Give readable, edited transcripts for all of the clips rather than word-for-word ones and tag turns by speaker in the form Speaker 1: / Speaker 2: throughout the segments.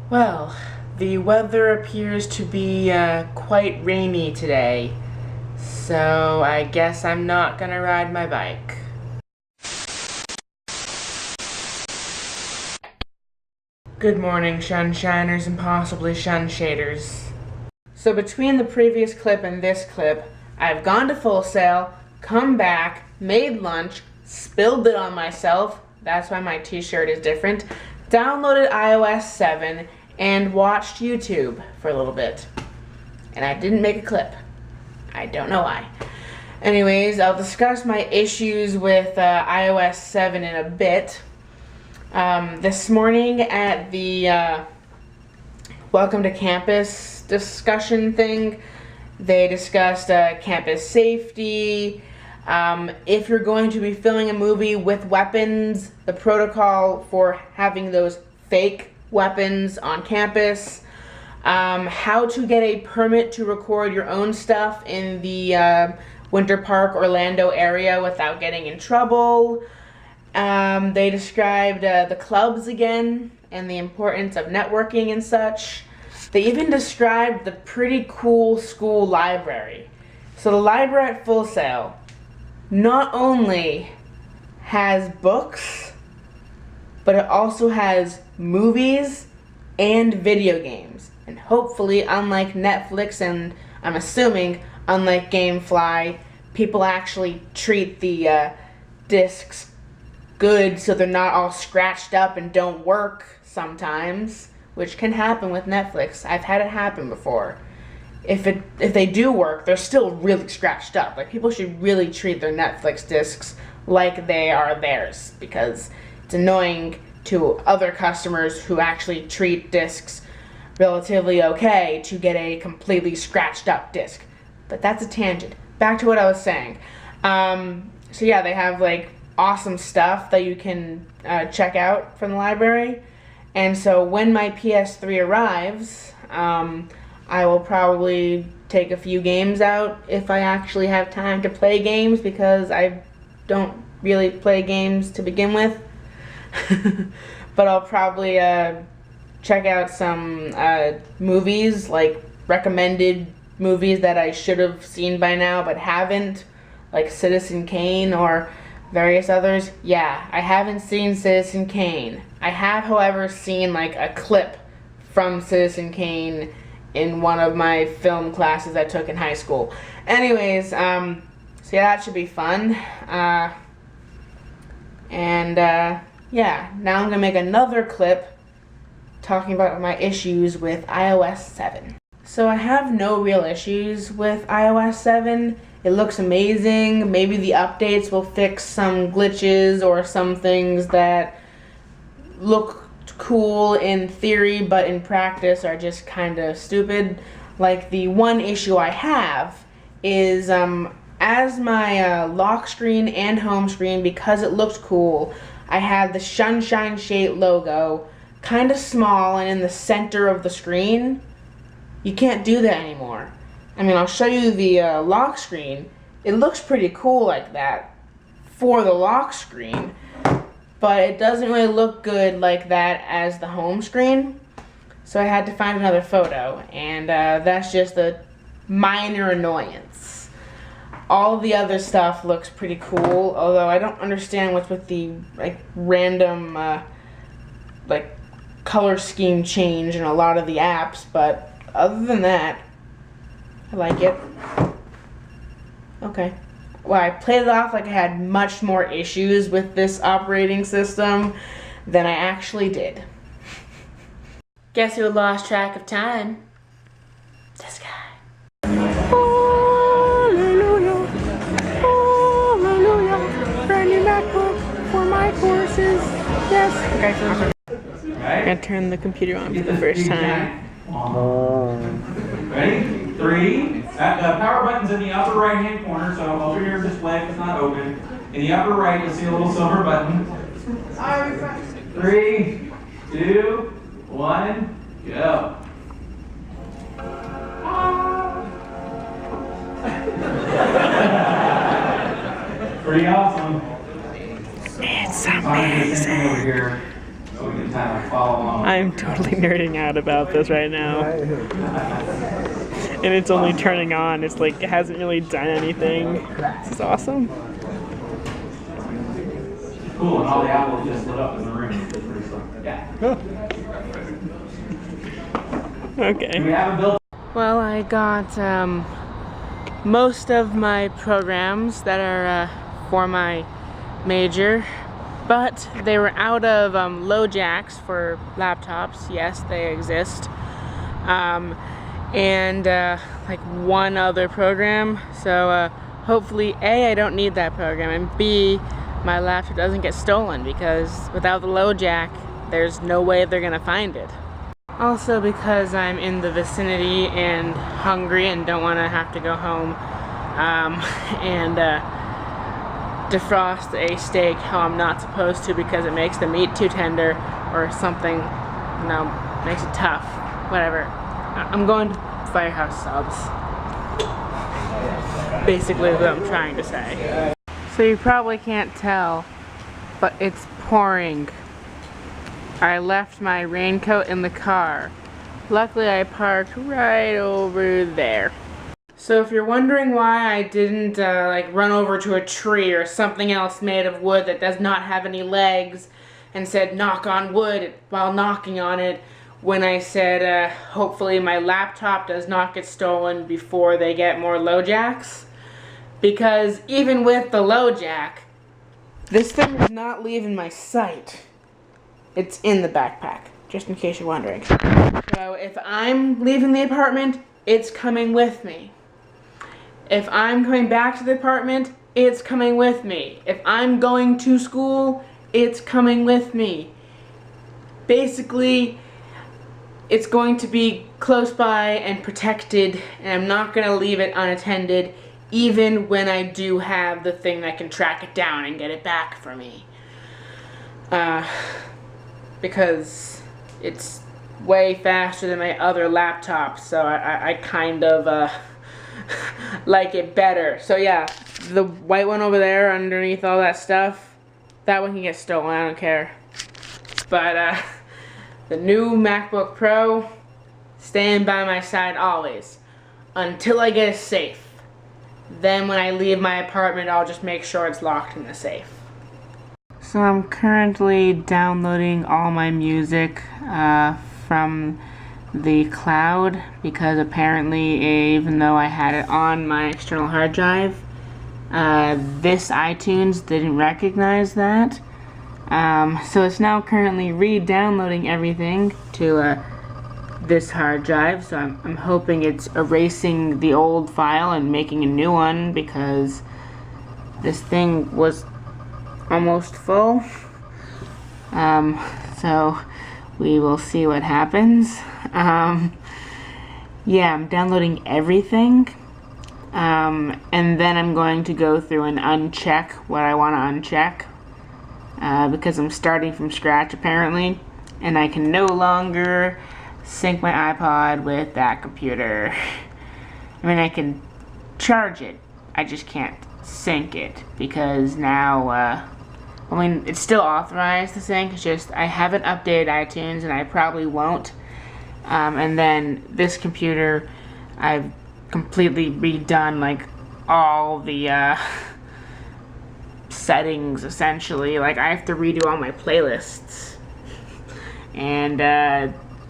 Speaker 1: Well, the weather appears to be quite rainy today, so I guess I'm not gonna ride my bike. Good morning, SHunShiners and possibly SHunShaders. So between the previous clip and this clip, I've gone to Full Sail, come back, made lunch, spilled it on myself, that's why my t-shirt is different, downloaded iOS 7, and watched YouTube for a little bit. And I didn't make a clip. I don't know why. Anyways, I'll discuss my issues with iOS 7 in a bit. This morning at the Welcome to Campus discussion thing, they discussed campus safety, if you're going to be filming a movie with weapons, the protocol for having those fake weapons on campus, how to get a permit to record your own stuff in the Winter Park, Orlando area without getting in trouble. They described the clubs again and the importance of networking and such. They even described the pretty cool school library. So the library at Full Sail not only has books, but it also has movies and video games. And hopefully, unlike Netflix and I'm assuming unlike GameFly, people actually treat the discs good so they're not all scratched up and don't work sometimes, which can happen with Netflix. I've had it happen before. If they do work, they're still really scratched up. Like, people should really treat their Netflix discs like they are theirs, because it's annoying to other customers who actually treat discs relatively okay to get a completely scratched up disc. But that's a tangent. Back to what I was saying. So yeah, they have like awesome stuff that you can check out from the library. And so when my PS3 arrives, I will probably take a few games out if I actually have time to play games, because I don't really play games to begin with. But I'll probably check out some movies, like recommended movies that I should have seen by now but haven't, like Citizen Kane or various others. Yeah, I haven't seen Citizen Kane. I have, however, seen like a clip from Citizen Kane in one of my film classes I took in high school. Anyways, so yeah, that should be fun. Yeah, now I'm gonna make another clip talking about my issues with iOS 7. So I have no real issues with iOS 7. It looks amazing. Maybe the updates will fix some glitches or some things that look cool in theory but in practice are just kind of stupid. Like, the one issue I have is as my lock screen and home screen, because it looked cool, I had the SHunShineShate logo kind of small and in the center of the screen. You can't do that anymore. I mean, I'll show you the lock screen. It looks pretty cool like that for the lock screen, but it doesn't really look good like that as the home screen. So I had to find another photo, and that's just a minor annoyance. All the other stuff looks pretty cool, although I don't understand what's with the like random like color scheme change in a lot of the apps, but other than that, I like it. Okay. Well, I played it off like I had much more issues with this operating system than I actually did. Guess who lost track of time? This guy.
Speaker 2: Hallelujah, hallelujah, brand new MacBook for my courses. Yes.
Speaker 1: Okay, I'm gonna turn the computer on for the first time.
Speaker 3: Ready? 3. The power button's in the upper right hand corner, so over your display if it's not open. In the upper right, you'll see a little silver button. 3, 2, 1, go. Pretty awesome.
Speaker 1: It's amazing.
Speaker 3: Over here, so we can kind of follow along.
Speaker 2: I'm totally nerding out about this right now. And it's only turning on. It's like it hasn't really done anything. This is awesome.
Speaker 3: Cool, and all the apples just lit up in the room. It's pretty cool. Yeah.
Speaker 2: Okay.
Speaker 3: Do we have a build?
Speaker 1: Well, I got most of my programs that are for my major, but they were out of low jacks for laptops. Yes, they exist. And like one other program. So hopefully A, I don't need that program, and B, my laptop doesn't get stolen, because without the low jack, there's no way they're gonna find it. Also, because I'm in the vicinity and hungry and don't want to have to go home and defrost a steak how I'm not supposed to, because it makes the meat too tender or something, you know, makes it tough, whatever. I'm going to Firehouse Subs. Basically what I'm trying to say. So you probably can't tell, but it's pouring. I left my raincoat in the car. Luckily I parked right over there. So if you're wondering why I didn't like run over to a tree or something else made of wood that does not have any legs and said knock on wood while knocking on it, when I said hopefully my laptop does not get stolen before they get more low jacks, because even with the low jack, this thing is not leaving my sight. It's in the backpack, just in case you're wondering. So if I'm leaving the apartment, it's coming with me. If I'm coming back to the apartment, it's coming with me. If I'm going to school, it's coming with me. Basically, it's going to be close by and protected, and I'm not going to leave it unattended, even when I do have the thing that can track it down and get it back for me. Because it's way faster than my other laptop, so I kind of like it better. So yeah, the white one over there underneath all that stuff, that one can get stolen, I don't care. But the new MacBook Pro, staying by my side always, until I get a safe. Then when I leave my apartment, I'll just make sure it's locked in the safe. So I'm currently downloading all my music from the cloud, because apparently, even though I had it on my external hard drive, this iTunes didn't recognize that. So it's now currently re-downloading everything to this hard drive, so I'm hoping it's erasing the old file and making a new one, because this thing was almost full. So we will see what happens. Yeah, I'm downloading everything, and then I'm going to go through and uncheck what I want to uncheck, because I'm starting from scratch apparently, and I can no longer sync my iPod with that computer. I mean, I can charge it, I just can't sync it, because now I mean, it's still authorized to sync, it's just I haven't updated iTunes, and I probably won't. And then this computer, I've completely redone like all the settings essentially. Like I have to redo all my playlists, and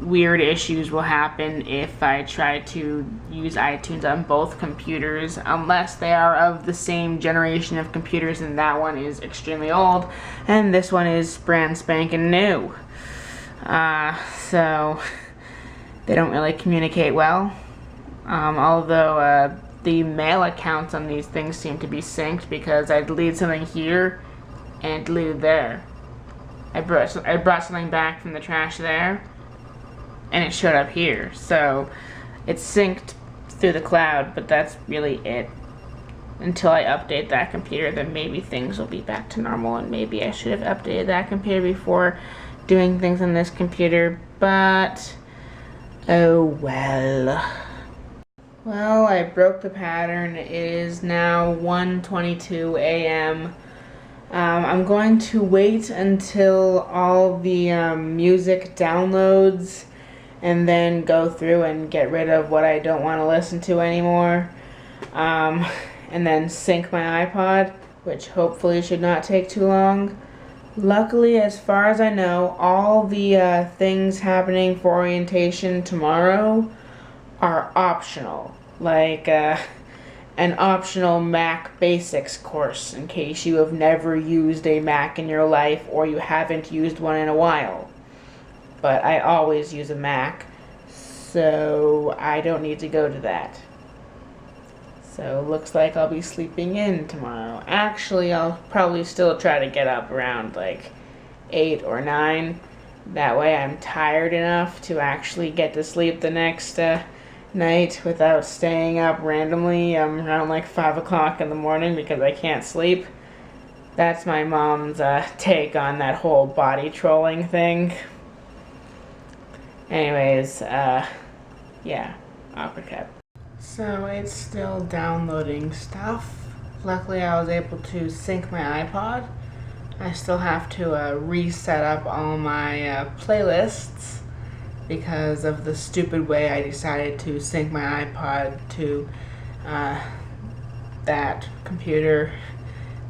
Speaker 1: weird issues will happen if I try to use iTunes on both computers, unless they are of the same generation of computers, and that one is extremely old and this one is brand spanking new. So they don't really communicate well, although the mail accounts on these things seem to be synced, because I deleted something here and deleted there. I brought something back from the trash there, and it showed up here, so it's synced through the cloud, but that's really it. Until I update that computer, then maybe things will be back to normal, and maybe I should have updated that computer before doing things on this computer, but oh well. Well, I broke the pattern. It is now 1:22 a.m. I'm going to wait until all the music downloads and then go through and get rid of what I don't want to listen to anymore. And then sync my iPod, which hopefully should not take too long. Luckily, as far as I know, all the things happening for orientation tomorrow are optional. Like an optional Mac Basics course in case you have never used a Mac in your life or you haven't used one in a while. But I always use a Mac, so I don't need to go to that. So looks like I'll be sleeping in tomorrow. Actually, I'll probably still try to get up around like 8 or 9. That way I'm tired enough to actually get to sleep the next night without staying up randomly around like 5 o'clock in the morning because I can't sleep. That's my mom's take on that whole body trolling thing. Anyways, yeah, Aquacat. So it's still downloading stuff. Luckily I was able to sync my iPod. I still have to reset up all my playlists because of the stupid way I decided to sync my iPod to that computer.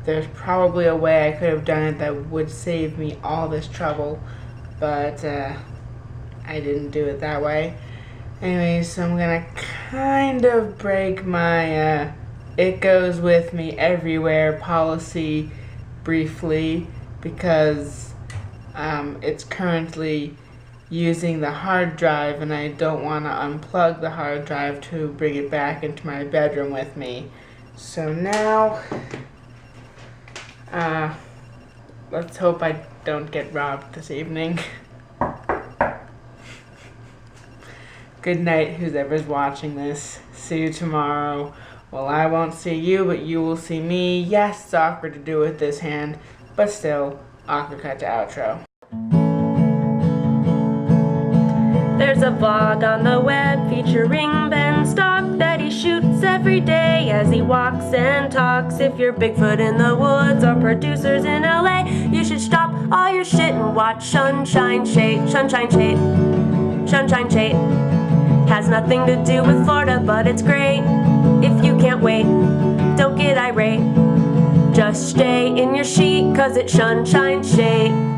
Speaker 1: There's probably a way I could have done it that would save me all this trouble, but I didn't do it that way. Anyways, so I'm gonna kind of break my it goes with me everywhere policy briefly because it's currently using the hard drive and I don't want to unplug the hard drive to bring it back into my bedroom with me. So now let's hope I don't get robbed this evening. Good night, whoever's watching this. See you tomorrow. Well, I won't see you, but you will see me. Yes, it's awkward to do with this hand, but still, awkward cut to outro.
Speaker 4: There's a vlog on the web featuring Ben Stock that he shoots every day as he walks and talks. If you're Bigfoot in the woods or producers in LA, you should stop all your shit and watch SHunShineShate. SHunShineShate. SHunShineShate. Has nothing to do with Florida, but it's great. If you can't wait, don't get irate. Just stay in your sheet, cause it's SHunShineShate.